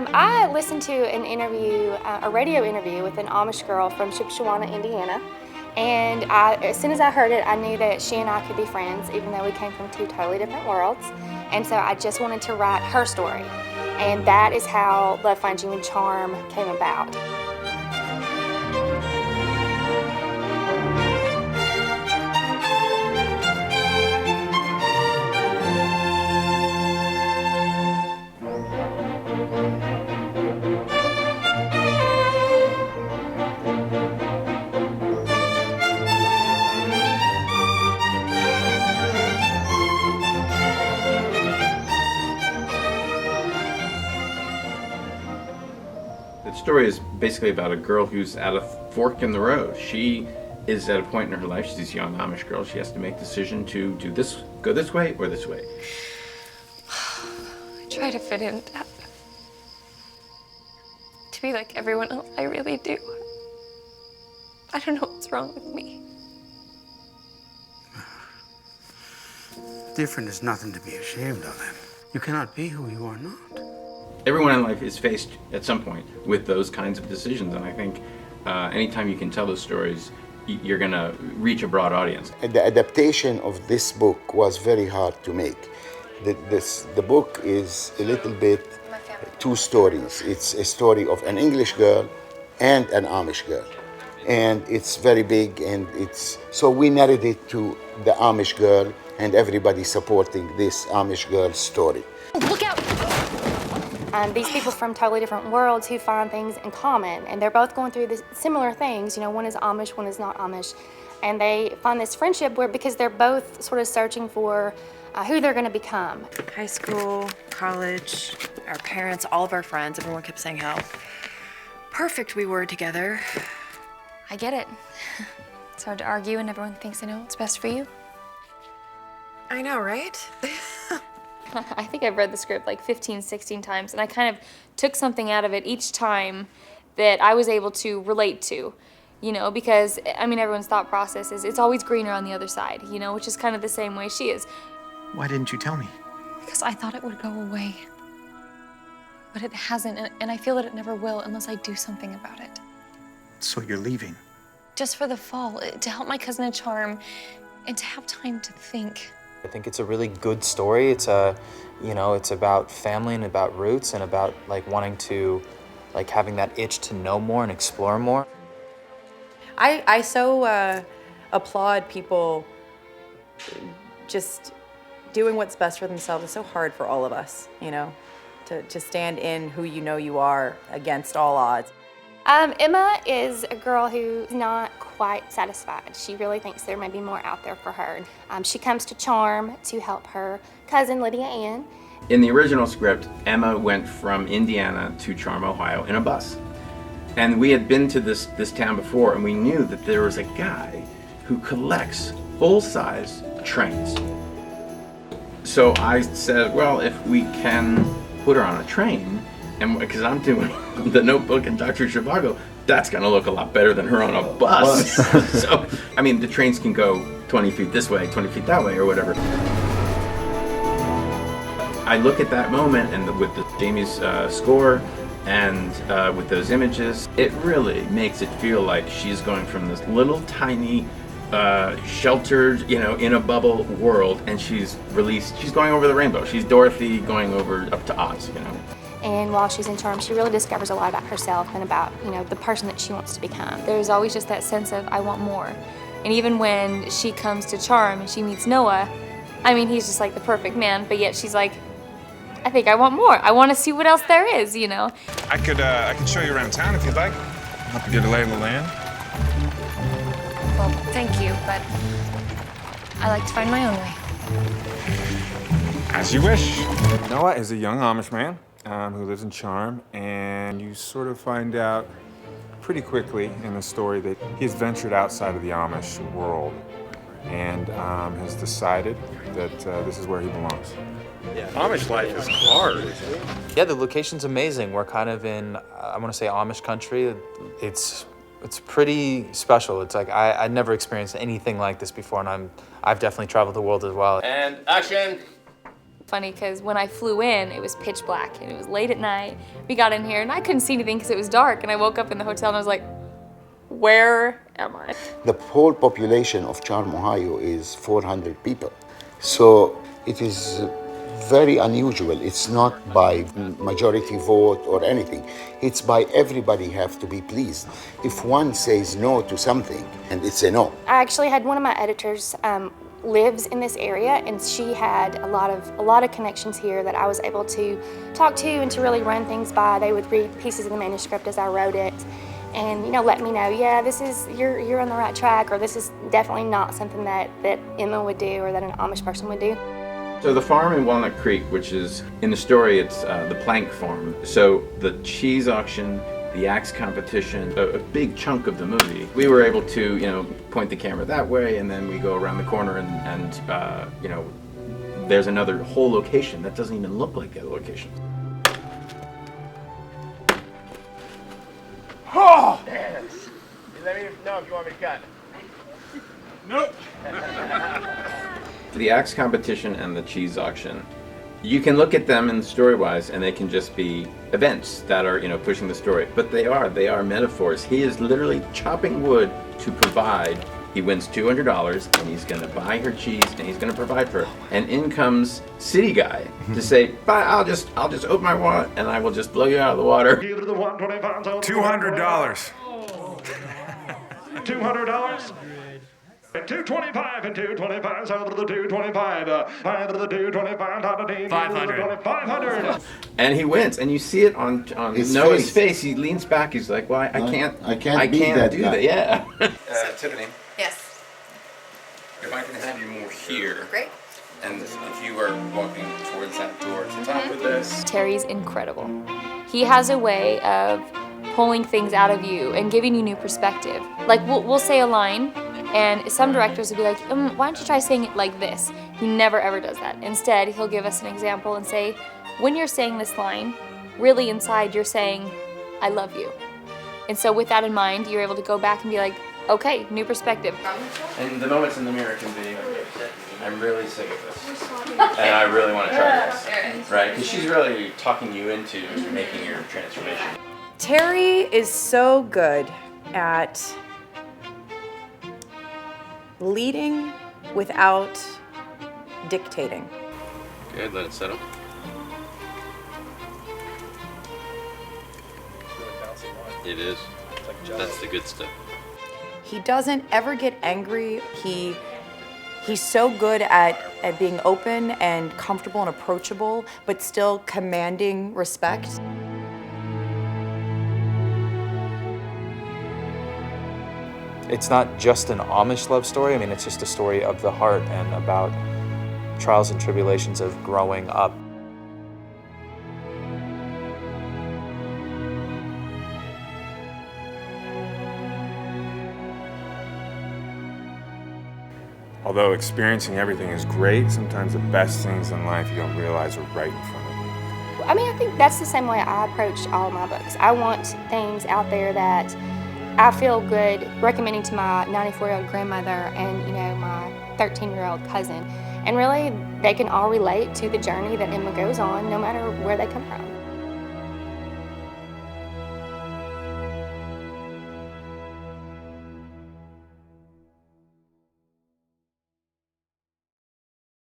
I listened to an interview, a radio interview with an Amish girl from Shipshewana, Indiana. And as soon as I heard it, I knew that she and I could be friends, even though we came from two totally different worlds. And so I just wanted to write her story. And that is how Love Finds You in Charm came about. The story is basically about a girl who's at a fork in the road. She is at a point in her life, she's a young Amish girl, she has to make a decision to do this, go this way or this way. I try to fit in, Dad. To be like everyone else, I really do. I don't know what's wrong with me. Different is nothing to be ashamed of, Em. You cannot be who you are not. Everyone in life is faced at some point with those kinds of decisions, and I think anytime you can tell those stories, you're gonna reach a broad audience. The adaptation of this book was very hard to make. The book is a little bit two stories. It's a story of an English girl and an Amish girl. And it's very big, and so we narrated it to the Amish girl and everybody supporting this Amish girl's story. Look out! These people from totally different worlds who find things in common, and they're both going through similar things. You know, one is Amish, one is not Amish, and they find this friendship because they're both sort of searching for who they're going to become. High school, college, our parents, all of our friends, everyone kept saying how perfect we were together. I get it. It's hard to argue and everyone thinks they know what's best for you. I know, right? I think I've read the script like 15, 16 times, and I kind of took something out of it each time that I was able to relate to, you know, because, I mean, everyone's thought process is it's always greener on the other side, you know, which is kind of the same way she is. Why didn't you tell me? Because I thought it would go away. But it hasn't, and I feel that it never will unless I do something about it. So you're leaving? Just for the fall, to help my cousin Charm, and to have time to think. I think it's a really good story. It's it's about family and about roots and about like wanting to, like having that itch to know more and explore more. I so applaud people just doing what's best for themselves. It's so hard for all of us, you know, to stand in who you know you are against all odds. Emma is a girl who's not quite satisfied. She really thinks there may be more out there for her. She comes to Charm to help her cousin, Lydia Ann. In the original script, Emma went from Indiana to Charm, Ohio in a bus. And we had been to this town before, and we knew that there was a guy who collects full-size trains. So I said, well, if we can put her on a train, and because I'm doing The Notebook and Dr. Zhivago, that's gonna look a lot better than her on a bus. So, I mean, the trains can go 20 feet this way, 20 feet that way, or whatever. I look at that moment, and with Jamie's score, and with those images, it really makes it feel like she's going from this little tiny, sheltered, you know, in a bubble world, and she's going over the rainbow. She's Dorothy going over up to Oz, you know. And while she's in Charm, she really discovers a lot about herself and about, you know, the person that she wants to become. There's always just that sense of, I want more. And even when she comes to Charm and she meets Noah, I mean, he's just like the perfect man, but yet she's like, I think I want more. I want to see what else there is, you know? I could show you around town if you'd like. Help you get a lay of the land. Well, thank you, but I like to find my own way. As you wish. Noah is a young Amish man who lives in Charm, and you sort of find out pretty quickly in the story that he's ventured outside of the Amish world and has decided that this is where he belongs. Yeah. Amish life is hard. Yeah, the location's amazing. We're kind of in, I want to say Amish country. It's pretty special. It's like I'd never experienced anything like this before, and I've definitely traveled the world as well. And action! Funny because when I flew in, it was pitch black and it was late at night. We got in here and I couldn't see anything because it was dark, and I woke up in the hotel and I was like, where am I? The whole population of Charm, Ohio is 400 people. So it is very unusual. It's not by majority vote or anything. It's by everybody have to be pleased. If one says no to something, and it's a no. I actually had one of my editors lives in this area, and she had a lot of connections here that I was able to talk to and to really run things by. They would read pieces of the manuscript as I wrote it, and let me know, yeah, this is you're on the right track, or this is definitely not something that Emma would do or that an Amish person would do. So the farm in Walnut Creek, which is in the story, it's the Plank Farm. So the cheese auction, the axe competition, a big chunk of the movie, we were able to point the camera that way, and then we go around the corner and there's another whole location that doesn't even look like a location. Oh! Let me know if you want me to cut. Nope. For the axe competition and the cheese auction, you can look at them in story-wise, and they can just be events that are, pushing the story. But they are metaphors. He is literally chopping wood to provide. He wins $200, and he's going to buy her cheese, and he's going to provide for her. And in comes City Guy to say, "Bye, I'll just open my wallet, and I will just blow you out of the water." $200. $200. And 225 and 225 out of the 225. 5 of the 225. 500. 500. And he wins, and you see it on His Noah's face. face. He leans back. He's like, "Well, I can't be that do guy." that." Yeah. Tiffany, Yes. if I can have you more here, Great. and if you are walking towards that door to the top of this. Terry's incredible. He has a way of pulling things out of you and giving you new perspective. Like we'll say a line, and some directors will be like, why don't you try saying it like this? He never ever does that. Instead, he'll give us an example and say, when you're saying this line, really inside you're saying, I love you. And so with that in mind, you're able to go back and be like, okay, new perspective. And the moments in the mirror can be, I'm really sick of this, and I really want to try this, right? Because she's really talking you into making your transformation. Terry is so good at leading without dictating. Good, let it settle. It is. That's the good stuff. He doesn't ever get angry. He's so good at being open and comfortable and approachable, but still commanding respect. It's not just an Amish love story. I mean, it's just a story of the heart and about trials and tribulations of growing up. Although experiencing everything is great, sometimes the best things in life you don't realize are right in front of you. I mean, I think that's the same way I approach all of my books. I want things out there that I feel good recommending to my 94-year-old grandmother and, my 13-year-old cousin. And really, they can all relate to the journey that Emma goes on, no matter where they come from.